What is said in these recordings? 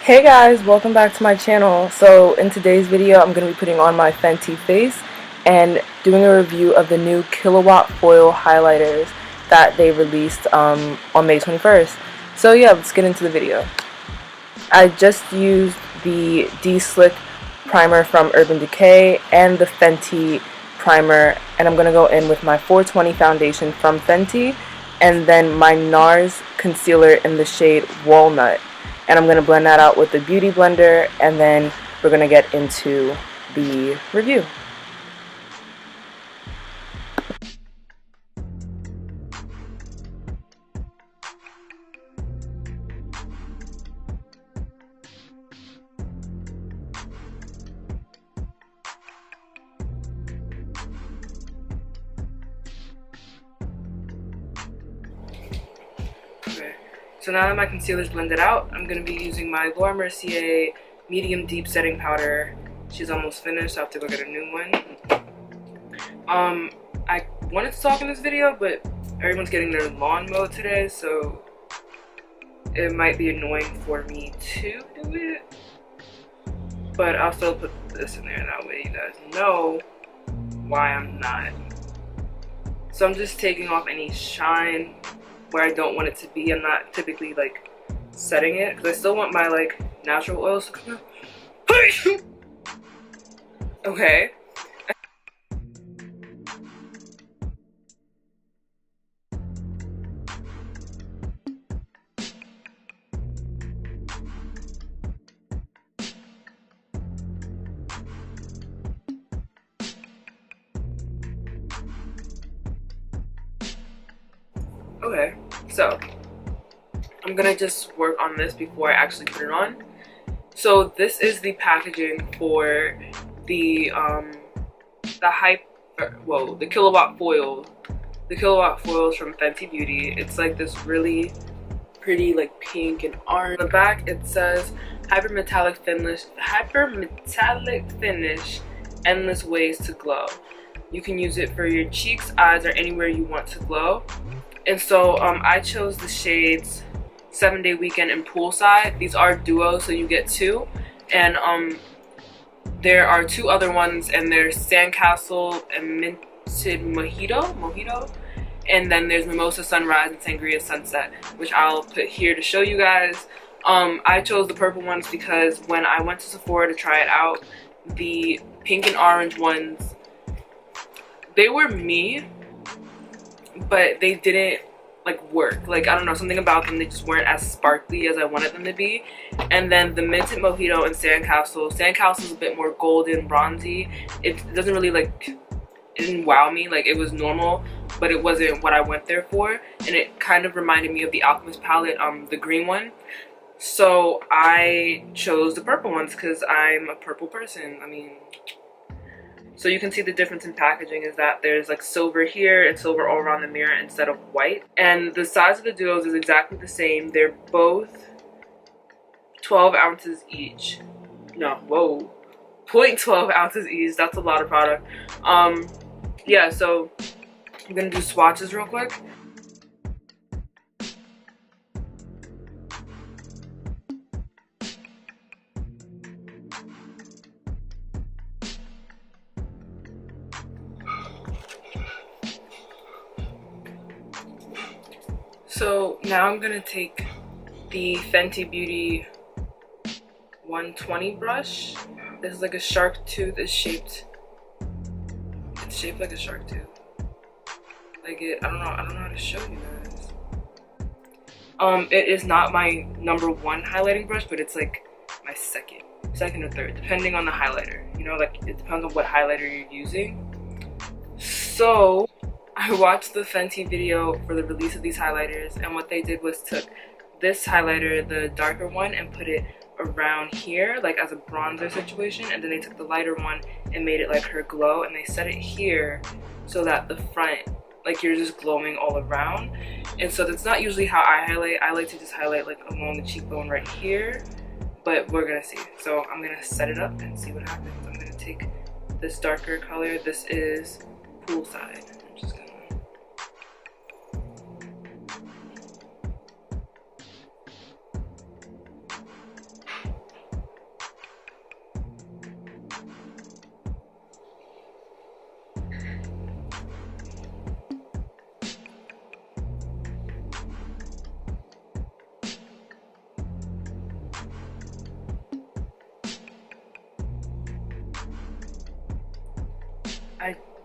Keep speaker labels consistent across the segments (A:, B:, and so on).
A: Hey guys, welcome back to my channel. So in today's video I'm going to be putting on my Fenty face and doing a review of the new Killawatt foil highlighters that they released on May 21st. So yeah, let's get into the video. I just used the D-Slick primer from Urban Decay and the Fenty primer, and I'm going to go in with my 420 foundation from Fenty and then my NARS concealer in the shade Walnut. And I'm going to blend that out with the Beauty Blender, and then we're going to get into the review. Okay, so now that my concealer is blended out, I'm going to be using my Laura Mercier medium deep setting powder. She's almost finished, so I have to go get a new one. I wanted to talk in this video, but everyone's getting their lawn mowed today, so it might be annoying for me to do it. But I'll still put this in there, that way you guys know why I'm not. So I'm just taking off any shine where I don't want it to be. I'm not typically like setting it because I still want my like natural oils to come out. Okay. Okay, so I'm gonna just work on this before I actually put it on. So this is the packaging for the Killawatt foil. The Killawatt foils from Fenty Beauty. It's like this really pretty like pink and orange. On the back it says hypermetallic finish, endless ways to glow. You can use it for your cheeks, eyes, or anywhere you want to glow. And so I chose the shades 7-Day Weekend and Poolside. These are duos, so you get two. And there are two other ones, and there's Sandcastle and Minted Mojito. And then there's Mimosa Sunrise and Sangria Sunset, which I'll put here to show you guys. I chose the purple ones because when I went to Sephora to try it out, the pink and orange ones, they were me, but they didn't like work. Like, I don't know, something about them, they just weren't as sparkly as I wanted them to be. And then the Minted Mojito and Sandcastle is a bit more golden, bronzy. It doesn't really like, it didn't wow me. Like, it was normal, but it wasn't what I went there for. And it kind of reminded me of the Alchemist palette, the green one. So I chose the purple ones because I'm a purple person. I mean, so you can see the difference in packaging is that there's like silver here and silver all around the mirror instead of white. And the size of the duos is exactly the same. They're both 12 ounces each. No, whoa. 0.12 ounces each. That's a lot of product. Yeah, so I'm gonna do swatches real quick. So now I'm gonna take the Fenty Beauty 120 brush. This is like a shark tooth. It's shaped like a shark tooth. Like I don't know how to show you guys. It is not my #1 highlighting brush, but it's like my second or third, depending on the highlighter. You know, like it depends on what highlighter you're using. So I watched the Fenty video for the release of these highlighters, and what they did was took this highlighter, the darker one, and put it around here like as a bronzer situation, and then they took the lighter one and made it like her glow, and they set it here so that the front, like you're just glowing all around. And so that's not usually how I highlight. I like to just highlight like along the cheekbone right here, but we're gonna see. So I'm gonna set it up and see what happens. I'm gonna take this darker color. This is Poolside. I'm just gonna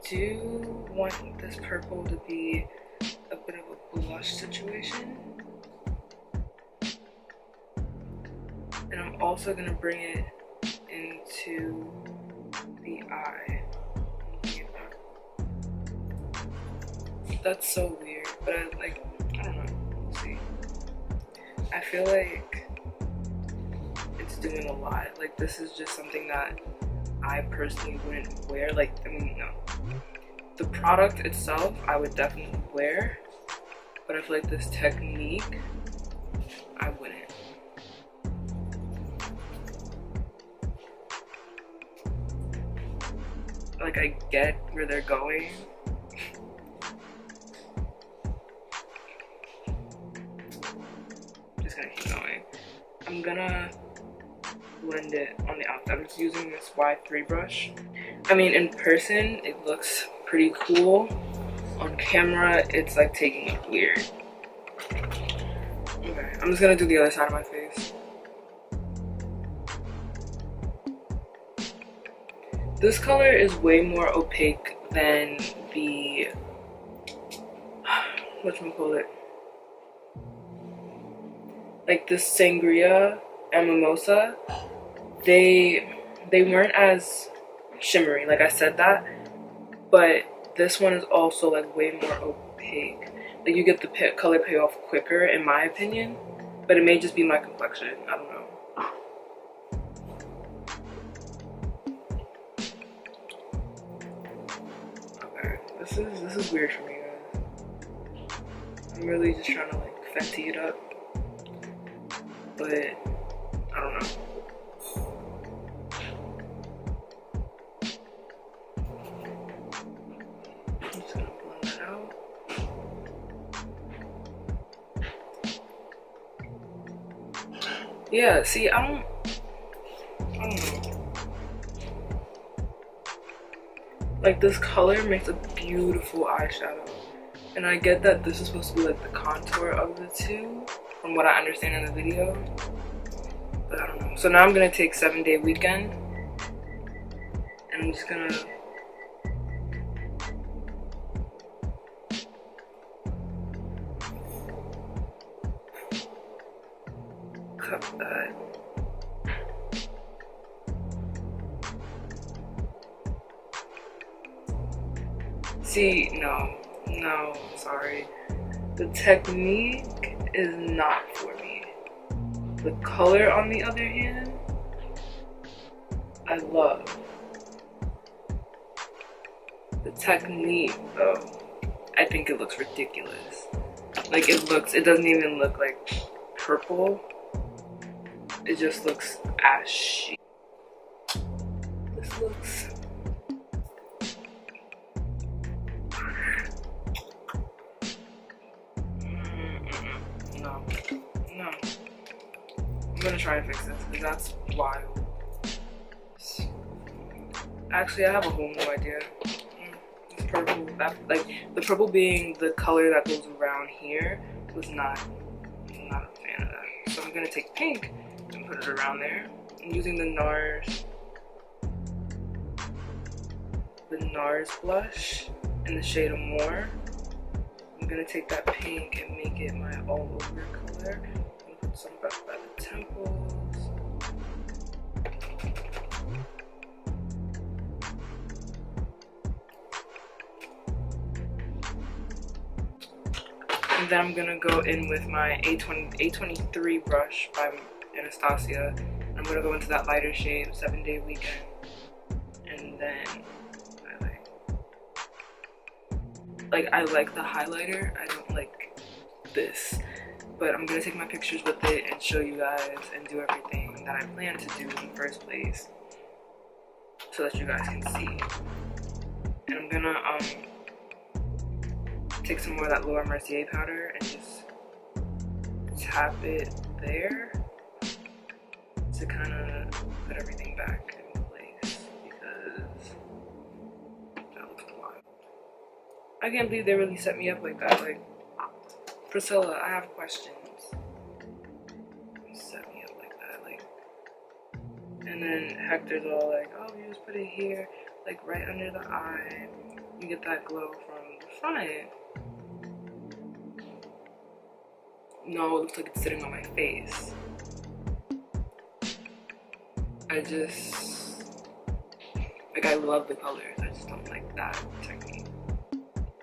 A: do want this purple to be a bit of a blush situation. And I'm also gonna bring it into the eye. That's so weird, but I don't know, let's see. I feel like it's doing a lot. Like, this is just something that I personally wouldn't wear. Like, I mean, no. The product itself, I would definitely wear, but I feel like this technique, I wouldn't. Like, I get where they're going. Just gonna keep going. I'm gonna blend it on the outside. I'm just using this Y3 brush. I mean, in person, it looks pretty cool. On camera, it's like taking it weird. Okay, I'm just gonna do the other side of my face. This color is way more opaque than the, whatchamacallit? Like the Sangria and Mimosa, they weren't as shimmery, like I said that, but this one is also like way more opaque. Like, you get the color payoff quicker, in my opinion, but it may just be my complexion, I don't know. Okay, this is weird for me, guys. I'm really just trying to like Fenty it up, but I don't know. I'm just gonna blend that out. Yeah, see, I don't know. Like, this color makes a beautiful eyeshadow. And I get that this is supposed to be like the contour of the two, from what I understand in the video. But I don't know. So now I'm gonna take 7-Day Weekend. And I'm just gonna cut that. See, no, sorry. The technique is not for me. The color, on the other hand, I love. The technique, though, I think it looks ridiculous. Like, it doesn't even look like purple. It just looks ashy. This looks... No. I'm gonna try and fix this, because that's wild. Actually, I have a whole new idea. This purple, the purple being the color that goes around here, I'm not a fan of that. So I'm gonna take pink and put it around there. I'm using the NARS blush in the shade of More. I'm gonna take that pink and make it my all over color. I'm gonna put some back by the temples. And then I'm gonna go in with my A23 brush by Anastasia. I'm gonna go into that lighter shade, 7-Day Weekend. And then I like the highlighter. I don't like this. But I'm gonna take my pictures with it and show you guys and do everything that I plan to do in the first place, so that you guys can see. And I'm gonna take some more of that Laura Mercier powder and just tap it there to kind of put everything back in place, because that looks wild. I can't believe they really set me up like that. Like, Priscilla, I have questions. You set me up like that, like. And then Hector's all like, "Oh, you just put it here, like right under the eye. me get that glow from the front. No, it looks like it's sitting on my face. I love the colors. I just don't like that technique.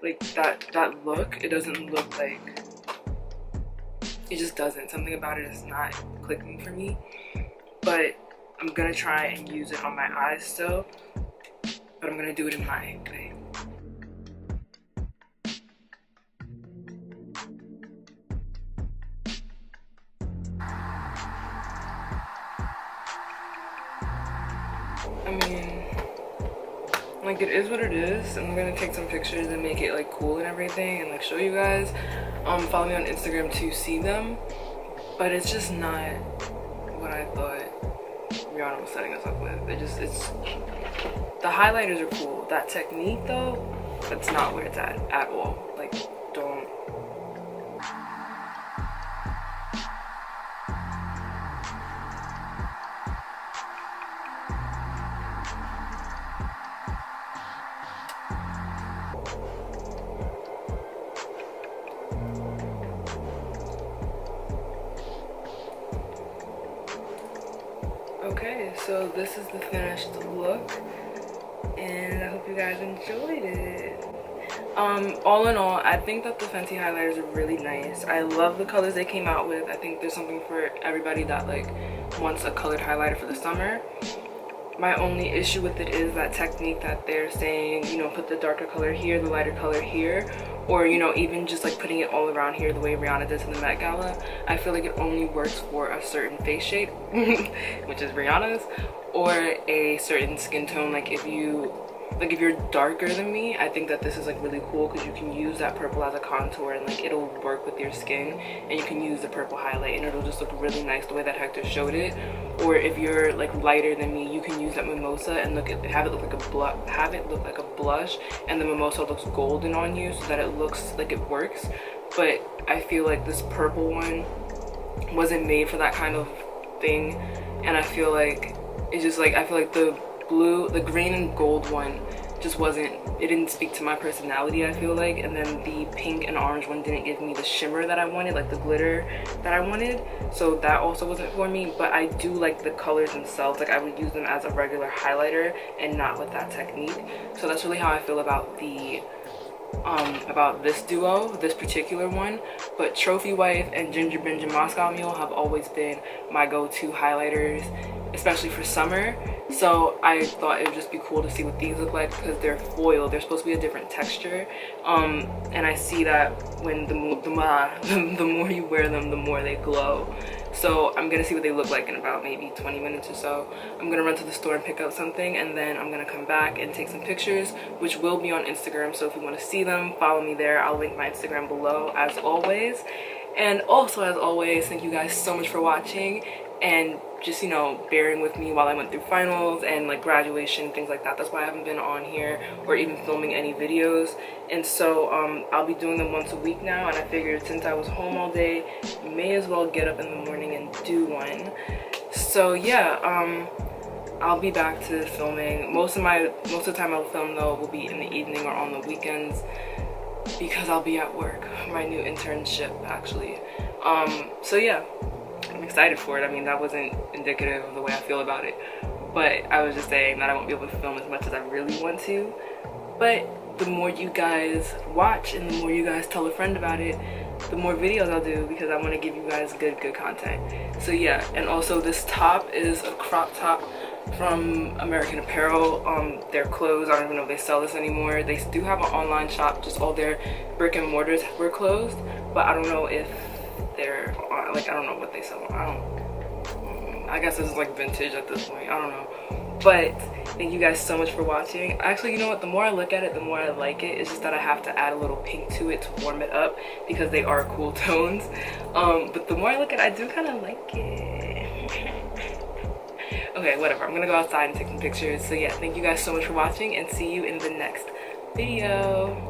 A: Like that look, it doesn't look like, it just doesn't. Something about it is not clicking for me. But I'm gonna try and use it on my eyes still. But I'm gonna do it in my way. I mean, like, it is what it is. I'm gonna take some pictures and make it like cool and everything and like show you guys. Follow me on Instagram to see them. But it's just not what I thought Rihanna was setting us up with. The highlighters are cool. That technique though, that's not where it's at all. Like, don't. Okay, so this is the finished look, and I hope you guys enjoyed it. All in all, I think that the Fenty highlighters are really nice. I love the colors they came out with. I think there's something for everybody that like wants a colored highlighter for the summer. My only issue with it is that technique that they're saying, you know, put the darker color here, the lighter color here, or, you know, even just like putting it all around here the way Rihanna did to the Met Gala. I feel like it only works for a certain face shade, which is Rihanna's, or a certain skin tone. Like if you're darker than me, I think that this is like really cool because you can use that purple as a contour and like it'll work with your skin, and you can use the purple highlight and it'll just look really nice the way that Hector showed it. Or if you're like lighter than me, you can use that mimosa and have it look like a blush, and the mimosa looks golden on you so that it looks like it works. But I feel like this purple one wasn't made for that kind of thing, and I feel like it's just like, I feel like the green and gold one just it didn't speak to my personality, I feel like. And then the pink and orange one didn't give me the shimmer that I wanted, like the glitter that I wanted, so that also wasn't for me. But I do like the colors themselves. Like I would use them as a regular highlighter and not with that technique. So that's really how I feel about this duo, this particular one. But Trophy Wife and Ginger Binge and Moscow Mule have always been my go-to highlighters, especially for summer. So I thought it would just be cool to see what these look like because they're foil. They're supposed to be a different texture, and I see that when the more you wear them, the more they glow. So I'm gonna see what they look like in about maybe 20 minutes or so. I'm gonna run to the store and pick up something, and then I'm gonna come back and take some pictures, which will be on Instagram. So if you want to see them, follow me there. I'll link my Instagram below as always. And also, as always, thank you guys so much for watching and just, you know, bearing with me while I went through finals and like graduation, things like that. That's why I haven't been on here or even filming any videos. And so I'll be doing them once a week now, and I figured since I was home all day, may as well get up in the morning and do one. So yeah, I'll be back to filming. Most of the time I'll film though will be in the evening or on the weekends because I'll be at work, my new internship actually. So yeah, I'm excited for it. I mean, that wasn't indicative of the way I feel about it, but I was just saying that I won't be able to film as much as I really want to. But the more you guys watch and the more you guys tell a friend about it, the more videos I'll do, because I want to give you guys good content. So yeah, and also this top is a crop top from American Apparel. Their clothes, I don't even know if they sell this anymore. They do have an online shop, just all their brick and mortars were closed, but I don't know if they're like, I don't know what they sell. I guess this is like vintage at this point, I don't know. But thank you guys so much for watching. Actually, you know what, the more I look at it, the more I like it. It's just that I have to add a little pink to it to warm it up because they are cool tones. But the more I look at it, I do kind of like it. Okay, whatever, I'm gonna go outside and take some pictures. So yeah, thank you guys so much for watching, and see you in the next video.